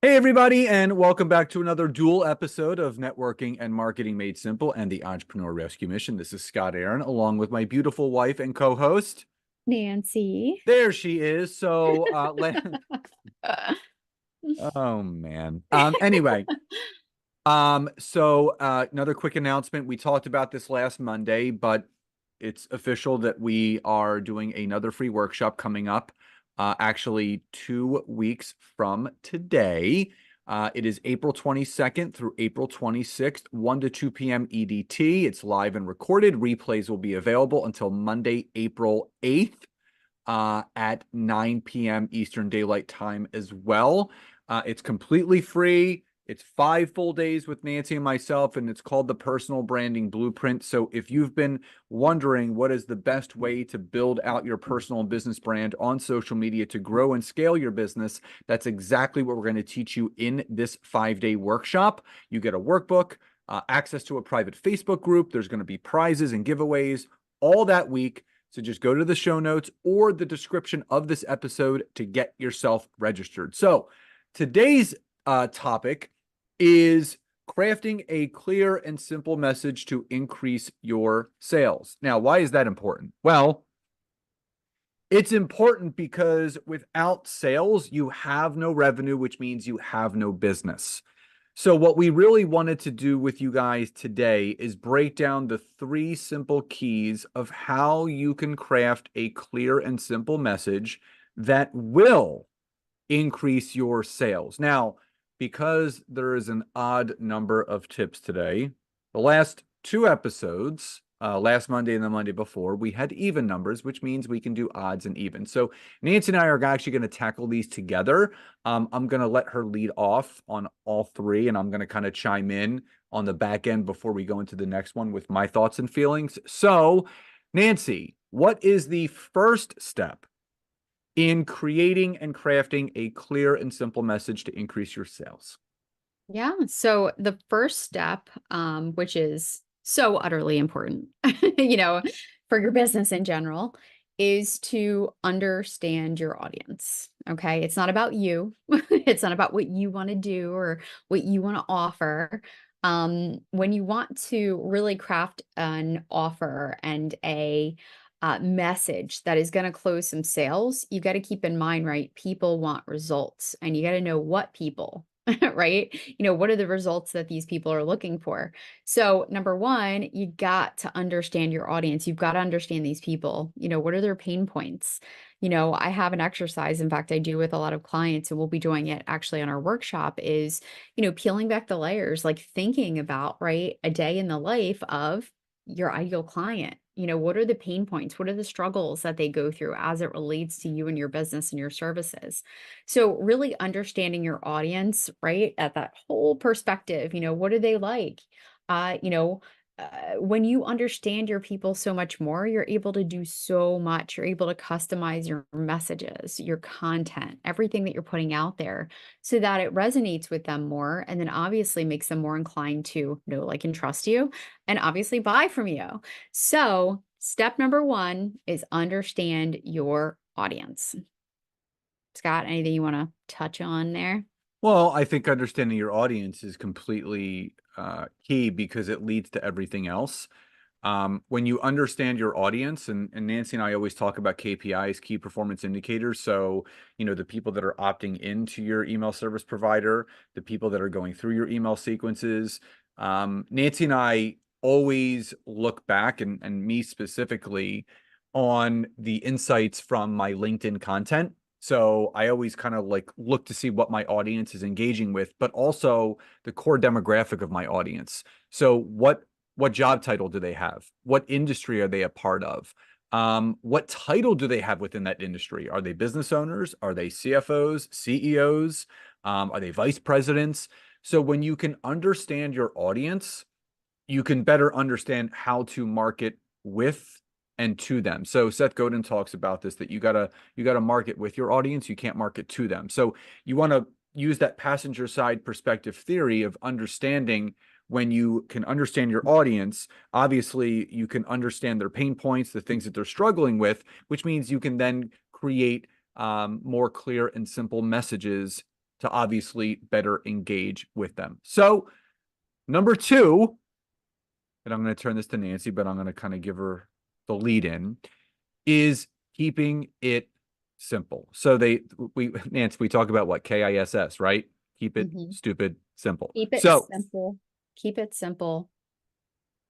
Hey, everybody, and welcome back to another dual episode of Networking and Marketing Made Simple and the Entrepreneur Rescue Mission. This is Scott Aaron, along with my beautiful wife and co-host. Nancy. There she is. Oh man. Anyway, another quick announcement. We talked about this last Monday, but it's official that we are doing another free workshop coming up, actually 2 weeks from today. It is April 22nd through April 26th, 1 to 2 p.m. EDT. It's live and recorded. Replays will be available until Monday, April 8th, at 9 p.m. Eastern Daylight Time as well. It's completely free. It's 5 full days with Nancy and myself, and it's called the Personal Branding Blueprint. So if you've been wondering what is the best way to build out your personal and business brand on social media to grow and scale your business, that's exactly what we're going to teach you in this 5-day workshop. You get a workbook, access to a private Facebook group. There's going to be prizes and giveaways all that week. So just go to the show notes or the description of this episode to get yourself registered. So today's topic is crafting a clear and simple message to increase your sales. Now, why is that important? Well, it's important because without sales, you have no revenue, which means you have no business. So what we really wanted to do with you guys today is break down the 3 simple keys of how you can craft a clear and simple message that will increase your sales. Now, because there is an odd number of tips today, the last 2 episodes, last Monday and the Monday before, we had even numbers, which means we can do odds and evens. So Nancy and I are actually going to tackle these together. I'm going to let her lead off on all 3, and I'm going to kind of chime in on the back end before we go into the next one with my thoughts and feelings. So, Nancy, what is the first step in creating and crafting a clear and simple message to increase your sales? Yeah. So the first step, which is so utterly important, you know, for your business in general, is to understand your audience. Okay. It's not about you. It's not about what you want to do or what you want to offer. When you want to really craft an offer and a message that is going to close some sales, you got to keep in mind, right? People want results, and you got to know what people, right? What are the results that these people are looking for? So, number one, you got to understand your audience. You've got to understand these people. What are their pain points? I have an exercise, in fact, I do with a lot of clients, and we'll be doing it actually on our workshop is, peeling back the layers, like thinking about, right, a day in the life of your ideal client. What are the pain points? What are the struggles that they go through as it relates to you and your business and your services? So, really understanding your audience, right, at that whole perspective, what do they like? Uh, you know, when you understand your people so much more, you're able to do so much. You're able to customize your messages, your content, everything that you're putting out there so that it resonates with them more. And then obviously makes them more inclined to know, like, and trust you, and obviously buy from you. So, step number one is understand your audience. Scott, anything you want to touch on there? Well, I think understanding your audience is completely key because it leads to everything else. When you understand your audience, and Nancy and I always talk about KPIs, key performance indicators. So, the people that are opting into your email service provider, the people that are going through your email sequences. Nancy and I always look back, and me specifically, on the insights from my LinkedIn content. So I always kind of like look to see what my audience is engaging with, but also the core demographic of my audience. So what job title do they have? What industry are they a part of? What title do they have within that industry? Are they business owners? Are they CFOs, CEOs? Are they vice presidents? So when you can understand your audience, you can better understand how to market with and to them. So Seth Godin talks about this, that you gotta market with your audience. You can't market to them. So you want to use that passenger side perspective theory of understanding. When you can understand your audience, obviously you can understand their pain points, the things that they're struggling with, which means you can then create more clear and simple messages to obviously better engage with them. So number two, and I'm going to turn this to Nancy, but I'm going to kind of give her the lead in, is keeping it simple. So Nancy, we talk about what KISS, right? Keep it Mhm. stupid simple. Keep it So simple. Keep it simple.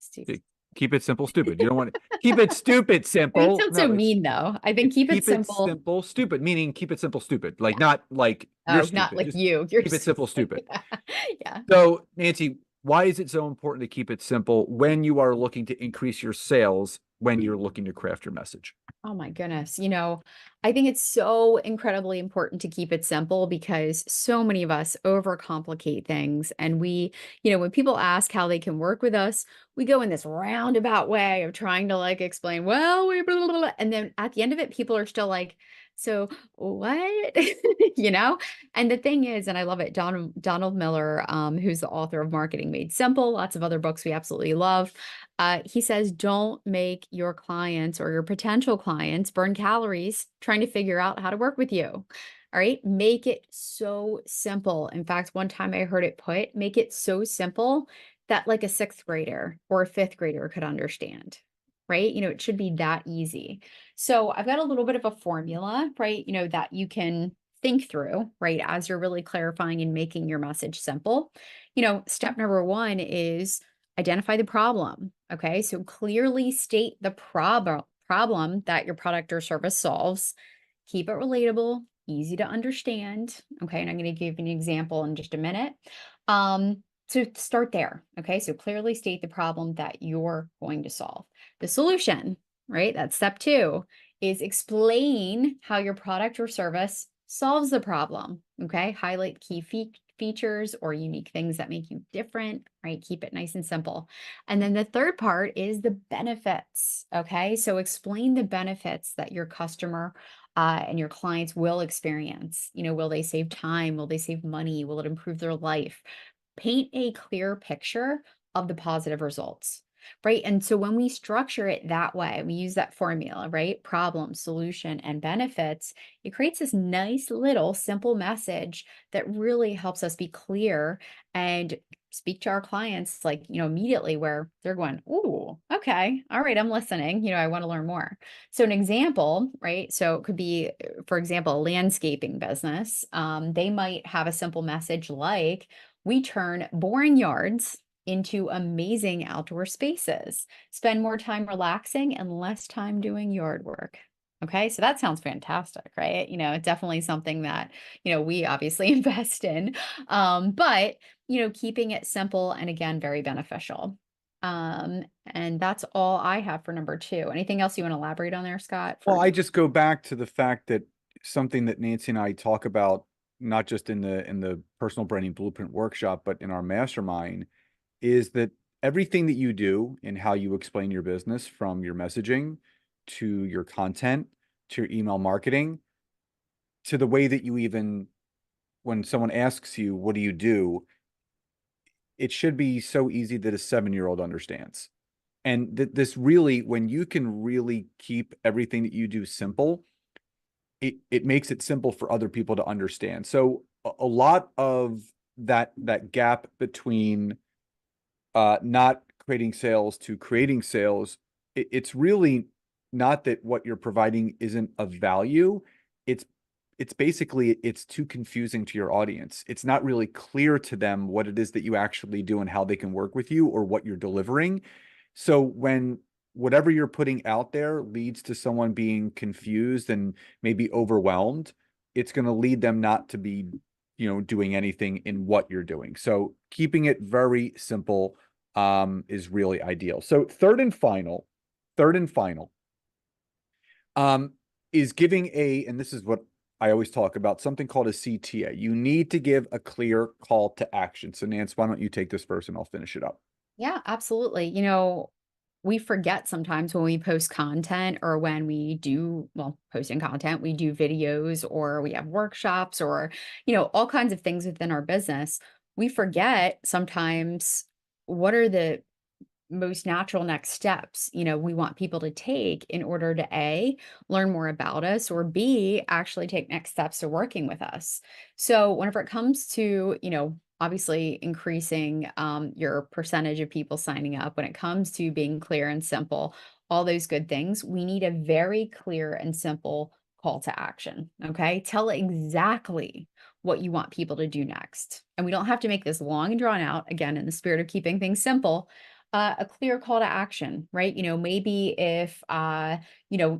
Stupid. keep it simple, stupid. You don't want to keep it stupid I mean, it simple. sounds so No, mean though. I think it's keep it keep it simple. simple, stupid, meaning keep it simple, stupid. Like Yeah. not like you're Oh, not stupid, like just you. You're keep it simple, stupid. yeah. Yeah. So, Nancy, why is it so important to keep it simple when you are looking to increase your sales, when you're looking to craft your message? Oh my goodness. I think it's so incredibly important to keep it simple because so many of us overcomplicate things. And when people ask how they can work with us, we go in this roundabout way of trying to like explain, well, we blah, blah, blah. And then at the end of it, people are still like, so what? you know? And the thing is, and I love it, Donald Miller, who's the author of Marketing Made Simple, lots of other books we absolutely love. He says, don't make your clients or your potential clients burn calories trying to figure out how to work with you. All right. Make it so simple. In fact, one time I heard it put, make it so simple that like a sixth grader or a fifth grader could understand. Right. It should be that easy. So I've got a little bit of a formula, right? That you can think through, right? As you're really clarifying and making your message simple. Step number one is identify the problem. Okay. So clearly state the problem that your product or service solves. Keep it relatable, easy to understand. Okay. And I'm going to give you an example in just a minute. So start there. Okay. So clearly state the problem that you're going to solve. The solution, right? That's step two, is explain how your product or service solves the problem. Okay. Highlight key features or unique things that make you different, right? Keep it nice and simple. And then the third part is the benefits. Okay. So explain the benefits that your customer and your clients will experience. Will they save time? Will they save money? Will it improve their life? Paint a clear picture of the positive results. Right. And so when we structure it that way, we use that formula, right? Problem, solution, and benefits. It creates this nice little simple message that really helps us be clear and speak to our clients like, immediately where they're going, "Ooh, okay. All right, I'm listening. I want to learn more." So an example, right? So it could be, for example, a landscaping business. They might have a simple message like, we turn boring yards into amazing outdoor spaces. Spend more time relaxing and less time doing yard work. Okay, so that sounds fantastic, right? Definitely something that, we obviously invest in. But, keeping it simple and again, very beneficial. And that's all I have for number two. Anything else you want to elaborate on there, Scott? Well, I just go back to the fact that something that Nancy and I talk about, not just in the personal branding blueprint workshop, but in our mastermind, is that everything that you do and how you explain your business, from your messaging to your content to your email marketing to the way that you even, when someone asks you, what do you do? It should be so easy that a 7-year-old understands. And this really, when you can really keep everything that you do simple, it makes it simple for other people to understand. So a lot of that gap between not creating sales to creating sales, it's really not that what you're providing isn't of value. It's basically it's too confusing to your audience. It's not really clear to them what it is that you actually do and how they can work with you or what you're delivering. So when whatever you're putting out there leads to someone being confused and maybe overwhelmed, it's going to lead them not to be, doing anything in what you're doing. So keeping it very simple is really ideal. So third and final, um, is giving and this is what I always talk about, something called a CTA. You need to give a clear call to action. So Nance, why don't you take this first and I'll finish it up. Yeah, absolutely. We forget sometimes when we post content or when we do, well, posting content, we do videos or we have workshops or, all kinds of things within our business. We forget sometimes what are the most natural next steps, we want people to take in order to A, learn more about us, or B, actually take next steps to working with us. So whenever it comes to, obviously increasing your percentage of people signing up, when it comes to being clear and simple, all those good things, we need a very clear and simple call to action. Okay. Tell exactly what you want people to do next. And we don't have to make this long and drawn out, again, in the spirit of keeping things simple. A clear call to action, right? Maybe if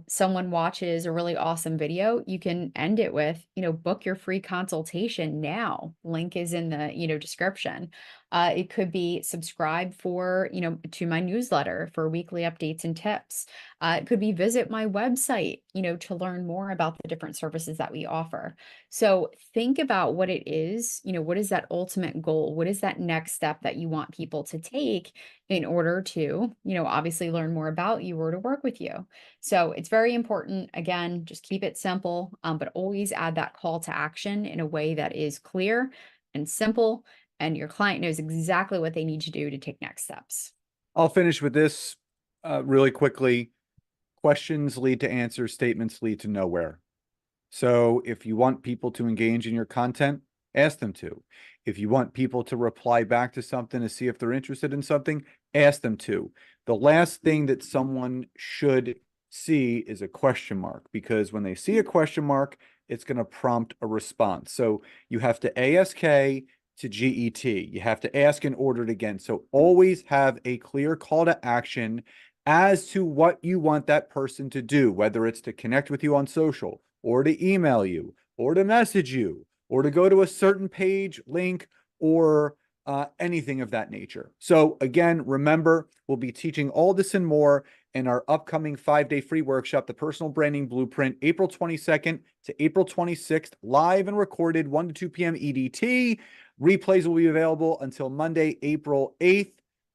someone watches a really awesome video, you can end it with, book your free consultation now. Link is in the, description. It could be subscribe to my newsletter for weekly updates and tips. It could be visit my website, to learn more about the different services that we offer. So think about what it is, what is that ultimate goal? What is that next step that you want people to take in order to, obviously learn more about you or to work with you? So it's very important. Again, just keep it simple, but always add that call to action in a way that is clear and simple, and your client knows exactly what they need to do to take next steps. I'll finish with this really quickly. Questions lead to answers, statements lead to nowhere. So if you want people to engage in your content, ask them to. If you want people to reply back to something to see if they're interested in something, ask them to. The last thing that someone should see is a question mark, because when they see a question mark, it's going to prompt a response. So you have to ASK to GET. You have to ask and order it again. So always have a clear call to action as to what you want that person to do, whether it's to connect with you on social, or to email you, or to message you, or to go to a certain page, link, or anything of that nature. So again, remember, we'll be teaching all this and more in our upcoming 5-day free workshop, the Personal Branding Blueprint, April 22nd to April 26th, live and recorded 1 to 2 p.m. EDT. Replays will be available until Monday, April 8th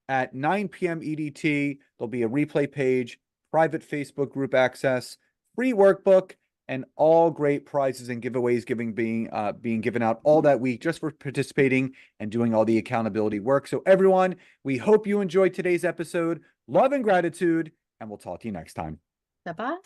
at 9 p.m. EDT. There'll be a replay page, private Facebook group access, free workbook, and all great prizes and giveaways being given out all that week just for participating and doing all the accountability work. So everyone, we hope you enjoyed today's episode. Love and gratitude, and we'll talk to you next time. Bye bye.